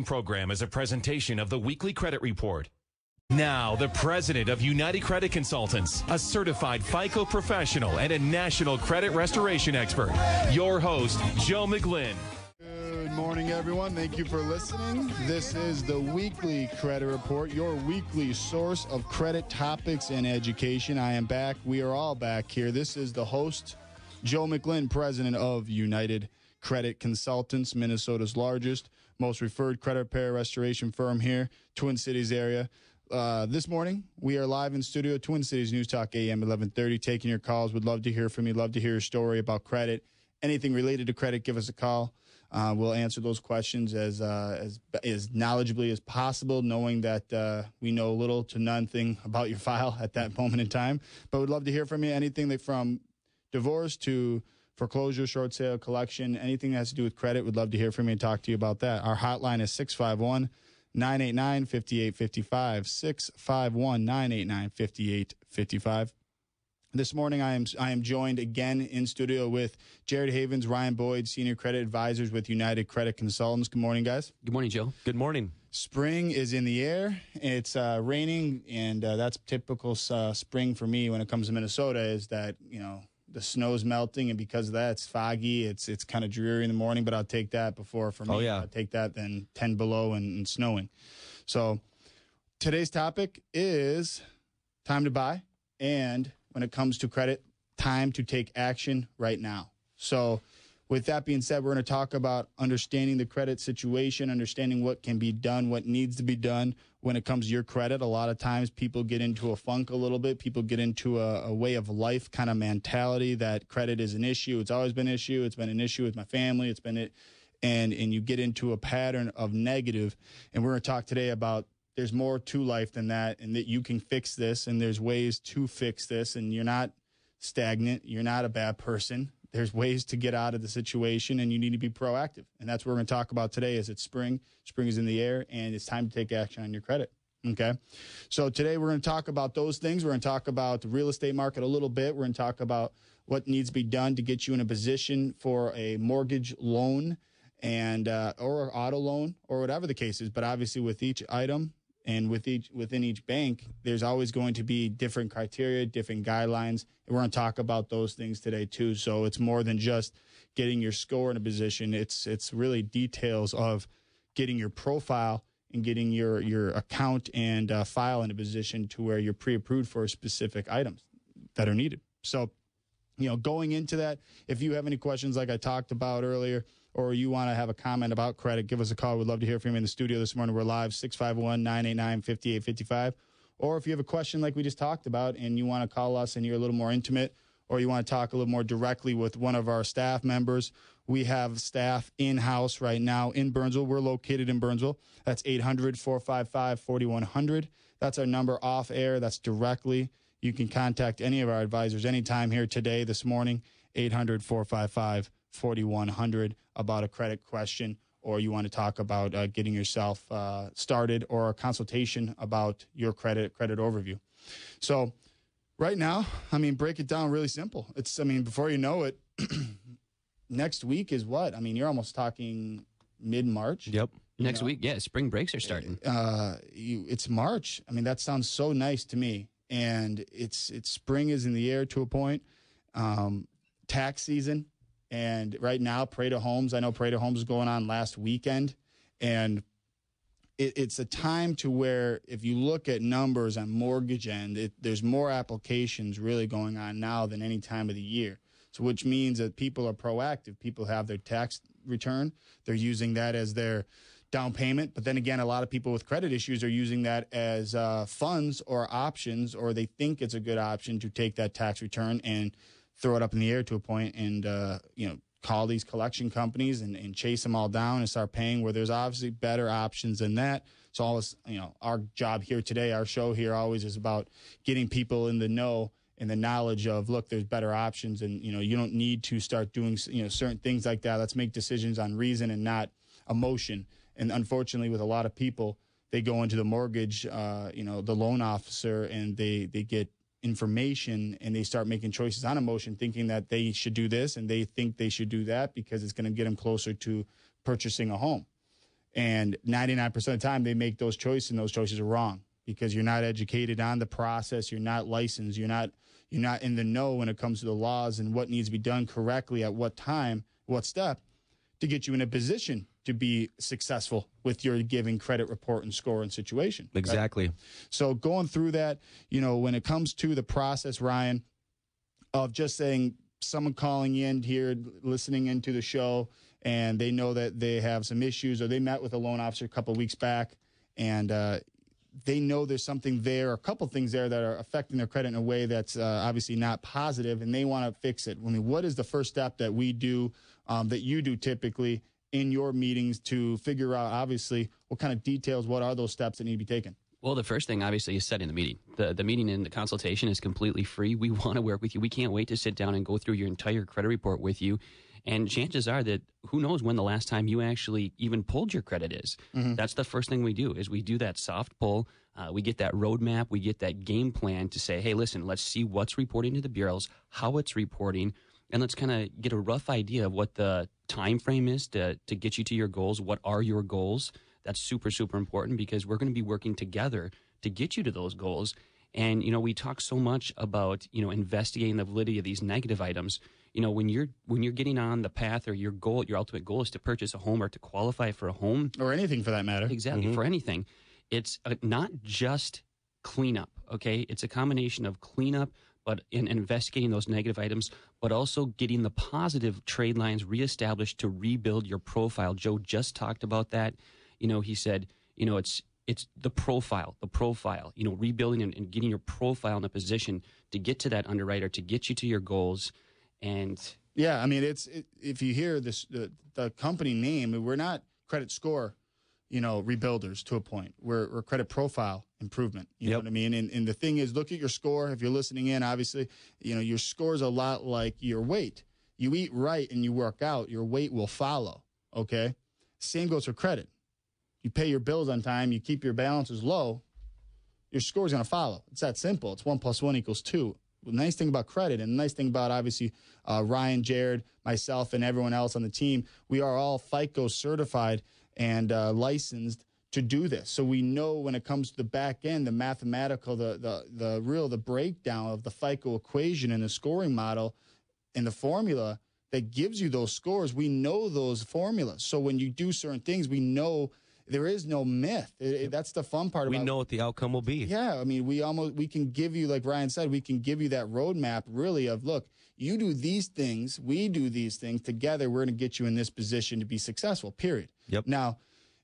Program is a presentation of the weekly credit report. Now, the president of United Credit Consultants, a certified FICO professional and a national credit restoration expert, your host, Joe McGlynn. Good morning, everyone. Thank you for listening. This is the weekly credit report, your weekly source of credit topics and education. I am back. We are all back here. This is the host, Joe McGlynn, president of United Credit Consultants, Minnesota's largest, most referred credit repair restoration firm here, Twin Cities area. This morning, we are live in studio, Twin Cities News Talk AM 1130, taking your calls. Would love to hear from you. Love to hear your story about credit. Anything related to credit, give us a call. We'll answer those questions as knowledgeably as possible, knowing that we know little to nothing about your file at that moment in time. But we'd love to hear from you. Anything from divorce to foreclosure, short sale, collection, anything that has to do with credit, we'd love to hear from you and talk to you about that. Our hotline is 651-989-5855, 651-989-5855. This morning, I am joined again in studio with Jared Havens, Ryan Boyd, Senior Credit Advisors with United Credit Consultants. Good morning, guys. Good morning, Joe. Good morning. Spring is in the air. It's raining, and that's typical spring for me when it comes to Minnesota, is that, you know, the snow's melting, and because of that, it's foggy. It's kind of dreary in the morning, but I'll take that before for me. I'll take that than 10 below and snowing. So today's topic is time to buy, and when it comes to credit, time to take action right now. So with that being said, we're going to talk about understanding the credit situation, understanding what can be done, what needs to be done when it comes to your credit. A lot of times people get into a funk a little bit. People get into a way of life kind of mentality that credit is an issue. It's always been an issue. It's been an issue with my family. It's been it. And you get into a pattern of negative. And we're going to talk today about there's more to life than that, and that you can fix this, and there's ways to fix this, and you're not stagnant. You're not a bad person. There's ways to get out of the situation, and you need to be proactive. And that's what we're going to talk about today. Is it's spring. Spring is in the air, and it's time to take action on your credit. Okay? So today we're going to talk about those things. We're going to talk about the real estate market a little bit. We're going to talk about what needs to be done to get you in a position for a mortgage loan and or auto loan or whatever the case is. But obviously with each item and within each bank, there's always going to be different criteria, different guidelines. And we're going to talk about those things today too. So it's more than just getting your score in a position. It's really details of getting your profile and getting your account and file in a position to where you're pre-approved for specific items that are needed. So, you know, going into that, if you have any questions like I talked about earlier, or you want to have a comment about credit, give us a call. We'd love to hear from you in the studio this morning. We're live, 651-989-5855. Or if you have a question like we just talked about and you want to call us and you're a little more intimate, or you want to talk a little more directly with one of our staff members, we have staff in-house right now in Burnsville. We're located in Burnsville. That's 800-455-4100. That's our number off air. That's directly. You can contact any of our advisors anytime here today, this morning, 800-455-4100 about a credit question, or you want to talk about getting yourself started, or a consultation about your credit overview. So right now, I mean, break it down really simple. Before you know it, next week is what? I mean, you're almost talking mid-March. Yep. Next week, yeah, spring breaks are starting. It's March. I mean, that sounds so nice to me. And it's spring is in the air to a point. Tax season. And right now, Parade of Homes, I know Parade of Homes is going on last weekend. And it's a time to where if you look at numbers on mortgage end, there's more applications really going on now than any time of the year. So which means that people are proactive. People have their tax return. They're using that as their down payment. But then again, a lot of people with credit issues are using that as funds or options, or they think it's a good option to take that tax return and throw it up in the air to a point and, call these collection companies and chase them all down and start paying, where there's obviously better options than that. So always, our job here today, our show here always is about getting people in the know and the knowledge of, look, there's better options, and, you don't need to start doing, certain things like that. Let's make decisions on reason and not emotion. And unfortunately, with a lot of people, they go into the mortgage, the loan officer, and they get information and they start making choices on emotion, thinking that they should do this and they think they should do that because it's going to get them closer to purchasing a home. And 99% of the time they make those choices, and those choices are wrong because you're not educated on the process. You're not licensed. You're not in the know when it comes to the laws and what needs to be done correctly at what time, what step to get you in a position to be successful with your given credit report and score and situation. Exactly. Right? So going through that, when it comes to the process, Ryan, of just saying someone calling in here, listening into the show, and they know that they have some issues, or they met with a loan officer a couple of weeks back, and they know there's something there, a couple things there that are affecting their credit in a way that's obviously not positive, and they want to fix it. I mean, what is the first step that we do, that you do typically in your meetings to figure out, obviously, what kind of details, what are those steps that need to be taken? Well, the first thing, obviously, is setting the meeting. The meeting and the consultation is completely free. We want to work with you. We can't wait to sit down and go through your entire credit report with you. And chances are that who knows when the last time you actually even pulled your credit is. Mm-hmm. That's the first thing we do is we do that soft pull. We get that roadmap. We get that game plan to say, hey, listen, let's see what's reporting to the bureaus, how it's reporting, and let's kind of get a rough idea of what the time frame is to get you to your goals. What are your goals? That's super, super important because we're going to be working together to get you to those goals. And, we talk so much about, investigating the validity of these negative items. When you're getting on the path or your ultimate goal is to purchase a home or to qualify for a home. Or anything for that matter. Exactly, for anything. It's not just cleanup, okay? It's a combination of cleanup but in investigating those negative items, but also getting the positive trade lines reestablished to rebuild your profile. Joe just talked about that. He said, it's the profile, rebuilding and getting your profile in a position to get to that underwriter, to get you to your goals. And yeah, I mean, if you hear this, the company name, we're not credit score, rebuilders to a point. We're credit profile improvement. You know what I mean? And the thing is, look at your score. If you're listening in, obviously, your score is a lot like your weight. You eat right and you work out, your weight will follow. Okay. Same goes for credit. You pay your bills on time, you keep your balances low, your score is going to follow. It's that simple. It's 1 + 1 = 2. The nice thing about credit and the nice thing about, obviously, Ryan, Jared, myself, and everyone else on the team, we are all FICO certified and licensed to do this. So we know when it comes to the back end, the mathematical, the breakdown of the FICO equation and the scoring model and the formula that gives you those scores, we know those formulas. So when you do certain things, we know there is no myth. That's the fun part about it. We know what the outcome will be. Yeah, I mean, we can give you, like Ryan said, we can give you that roadmap really of, look, you do these things, we do these things, together we're going to get you in this position to be successful, period. Yep. Now,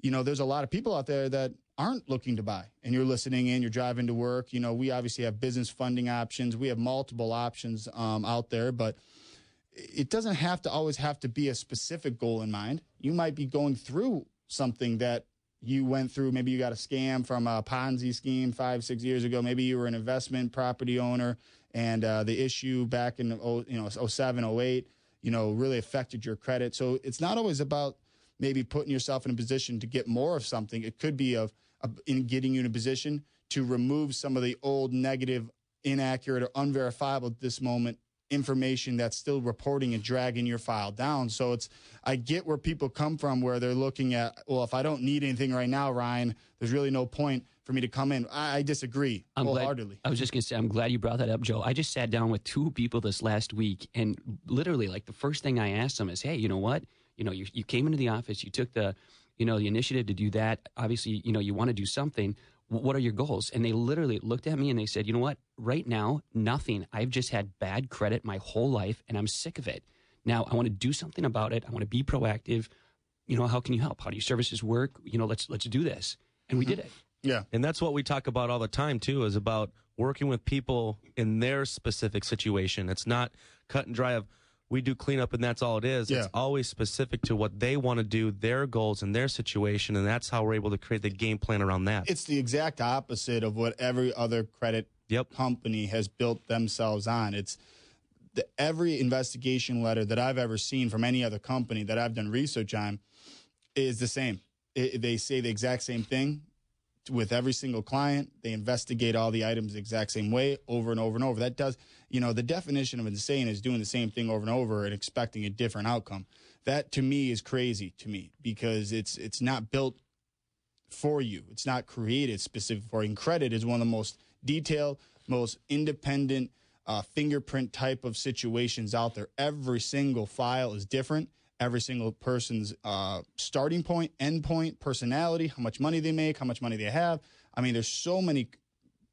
there's a lot of people out there that aren't looking to buy, and you're listening in, you're driving to work. We obviously have business funding options. We have multiple options out there, but it doesn't always have to be a specific goal in mind. You might be going through something that you went through. Maybe you got a scam from a Ponzi scheme 5-6 years ago. Maybe you were an investment property owner, and the issue back in 07, 08, really affected your credit. So it's not always about maybe putting yourself in a position to get more of something. It could be in getting you in a position to remove some of the old negative, inaccurate, or unverifiable at this moment information that's still reporting and dragging your file down. So I get where people come from, where they're looking at, well, if I don't need anything right now, Ryan, there's really no point for me to come in. I disagree wholeheartedly. I was just going to say, I'm glad you brought that up, Joe. I just sat down with 2 people this last week, and literally, like, the first thing I asked them is, hey, you know what? You came into the office, you took the initiative to do that. Obviously, you want to do something. What are your goals? And they literally looked at me and they said, you know what? Right now, nothing. I've just had bad credit my whole life, and I'm sick of it. Now, I want to do something about it. I want to be proactive. How can you help? How do your services work? Let's do this. And we did it. Yeah. And that's what we talk about all the time, too, is about working with people in their specific situation. It's not cut and dry of, we do cleanup and that's all it is. Yeah. It's always specific to what they want to do, their goals and their situation, and that's how we're able to create the game plan around that. It's the exact opposite of what every other credit company has built themselves on. It's every investigation letter that I've ever seen from any other company that I've done research on is the same. They say the exact same thing. with every single client. They investigate all the items the exact same way over and over and over. That does, the definition of insane is doing the same thing over and over and expecting a different outcome. That to me is crazy to me, because it's not built for you. It's not created specific for you. And credit is one of the most detailed, most independent fingerprint type of situations out there. Every single file is different. Every single person's starting point, end point, personality, how much money they make, how much money they have. I mean, there's so many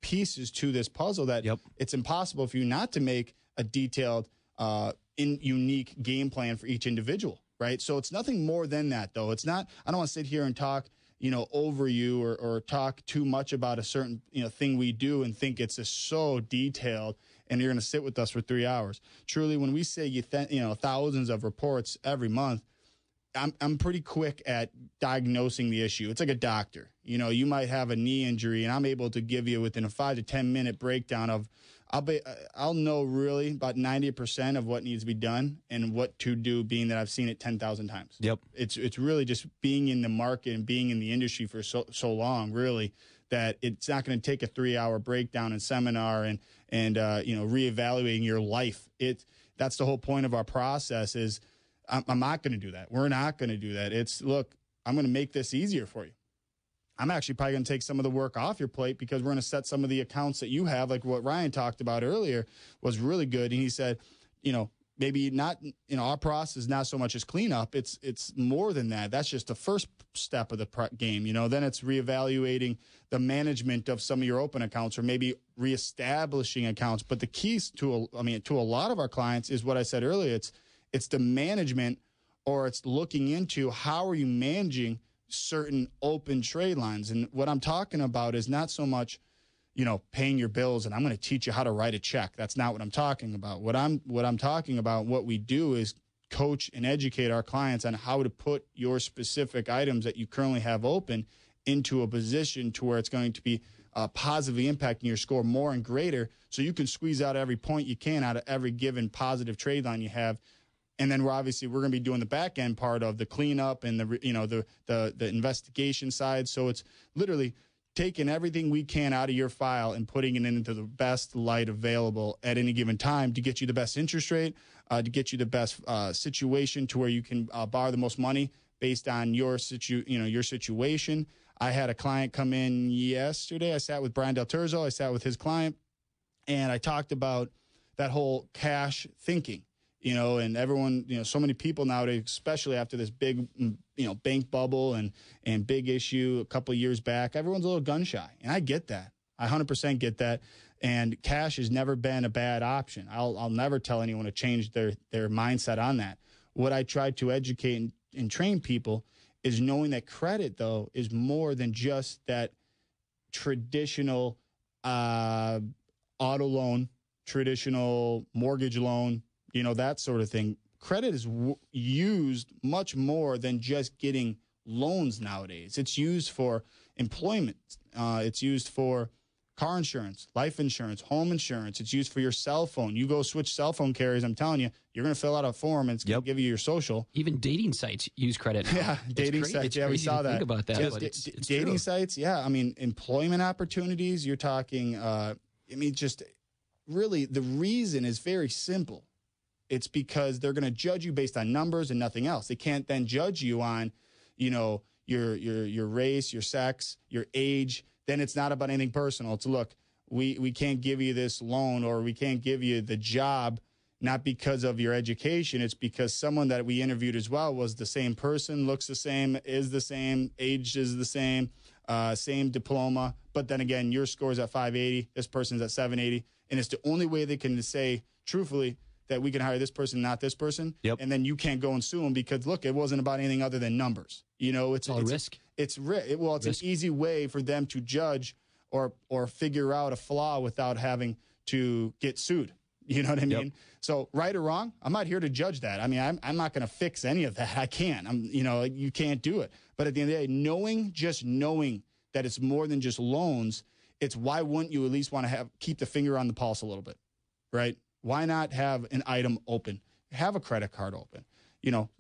pieces to this puzzle that it's impossible for you not to make a detailed, unique game plan for each individual, right? So it's nothing more than that, though. It's not, I don't want to sit here and talk, over you or talk too much about a certain, thing we do and think it's just so detailed and you're going to sit with us for 3 hours. Truly, when we say, thousands of reports every month, I'm pretty quick at diagnosing the issue. It's like a doctor. You might have a knee injury, and I'm able to give you within a 5 to 10 minute breakdown of, I'll know really about 90% of what needs to be done and what to do, being that I've seen it 10,000 times. Yep. It's really just being in the market and being in the industry for so long, really, that it's not going to take a 3-hour breakdown and seminar and reevaluating your life. That's the whole point of our process is I'm not going to do that. We're not going to do that. Look, I'm going to make this easier for you. I'm actually probably going to take some of the work off your plate, because we're going to set some of the accounts that you have, like what Ryan talked about earlier was really good. And he said, maybe not, our process is not so much as cleanup. It's more than that. That's just the first step of the game. Then it's reevaluating the management of some of your open accounts, or maybe reestablishing accounts. But the keys to a lot of our clients is what I said earlier. It's the management, or it's looking into how are you managing certain open trade lines. And what I'm talking about is not so much, paying your bills and I'm going to teach you how to write a check. That's not what I'm talking about. What I'm talking about, what we do is coach and educate our clients on how to put your specific items that you currently have open into a position to where it's going to be positively impacting your score more and greater, so you can squeeze out every point you can out of every given positive trade line you have. And then we're going to be doing the back end part of the cleanup and the investigation side. So it's literally taking everything we can out of your file and putting it into the best light available at any given time to get you the best interest rate, to get you the best situation to where you can borrow the most money based on your situation. I had a client come in yesterday. I sat with Brian Del Terzo. I sat with his client, and I talked about that whole cash thinking. And everyone, so many people nowadays, especially after this big, bank bubble and big issue a couple of years back, everyone's a little gun shy. And I get that. I 100% get that. And cash has never been a bad option. I'll never tell anyone to change their mindset on that. What I try to educate and train people is knowing that credit, though, is more than just that traditional auto loan, traditional mortgage loan, that sort of thing. Credit is used much more than just getting loans nowadays. It's used for employment. It's used for car insurance, life insurance, home insurance. It's used for your cell phone. You go switch cell phone carriers, I'm telling you, you're going to fill out a form and it's going to give you your social. Even dating sites use credit now. Yeah, dating sites. Yeah, we saw that. Think about that, but it's dating true. sites. Yeah, I mean, employment opportunities. You're talking. Just really, the reason is very simple. It's because they're going to judge you based on numbers and nothing else. They can't then judge you on, your race, your sex, your age. Then it's not about anything personal. It's, look, we can't give you this loan, or we can't give you the job, not because of your education. It's because someone that we interviewed as well was the same person, looks the same, is the same, age is the same diploma. But then again, your score is at 580. This person's at 780. And it's the only way they can say, truthfully, that we can hire this person, not this person. Yep. And then you can't go and sue them because, look, it wasn't about anything other than numbers. It's all risk. It's risk. An easy way for them to judge or figure out a flaw without having to get sued. You know what I mean? Yep. So right or wrong, I'm not here to judge that. I mean, I'm not going to fix any of that. I can't. You can't do it. But at the end of the day, knowing that it's more than just loans, it's why wouldn't you at least want to keep the finger on the pulse a little bit, right? Why not have an item open? Have a credit card open.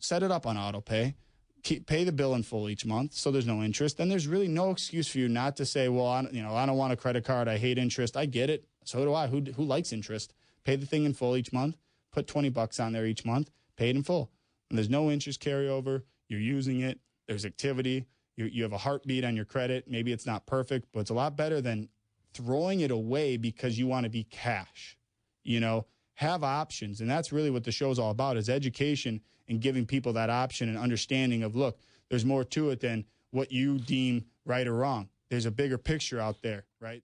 Set it up on auto pay. pay the bill in full each month, so there's no interest. Then there's really no excuse for you not to say, well, I don't want a credit card. I hate interest. I get it. So do I. Who likes interest? Pay the thing in full each month. Put $20 on there each month. Pay it in full. And there's no interest carryover. You're using it. There's activity. You have a heartbeat on your credit. Maybe it's not perfect, but it's a lot better than throwing it away because you want to be cash. Have options. And that's really what the show's all about, is education and giving people that option and understanding of, look, there's more to it than what you deem right or wrong. There's a bigger picture out there, right?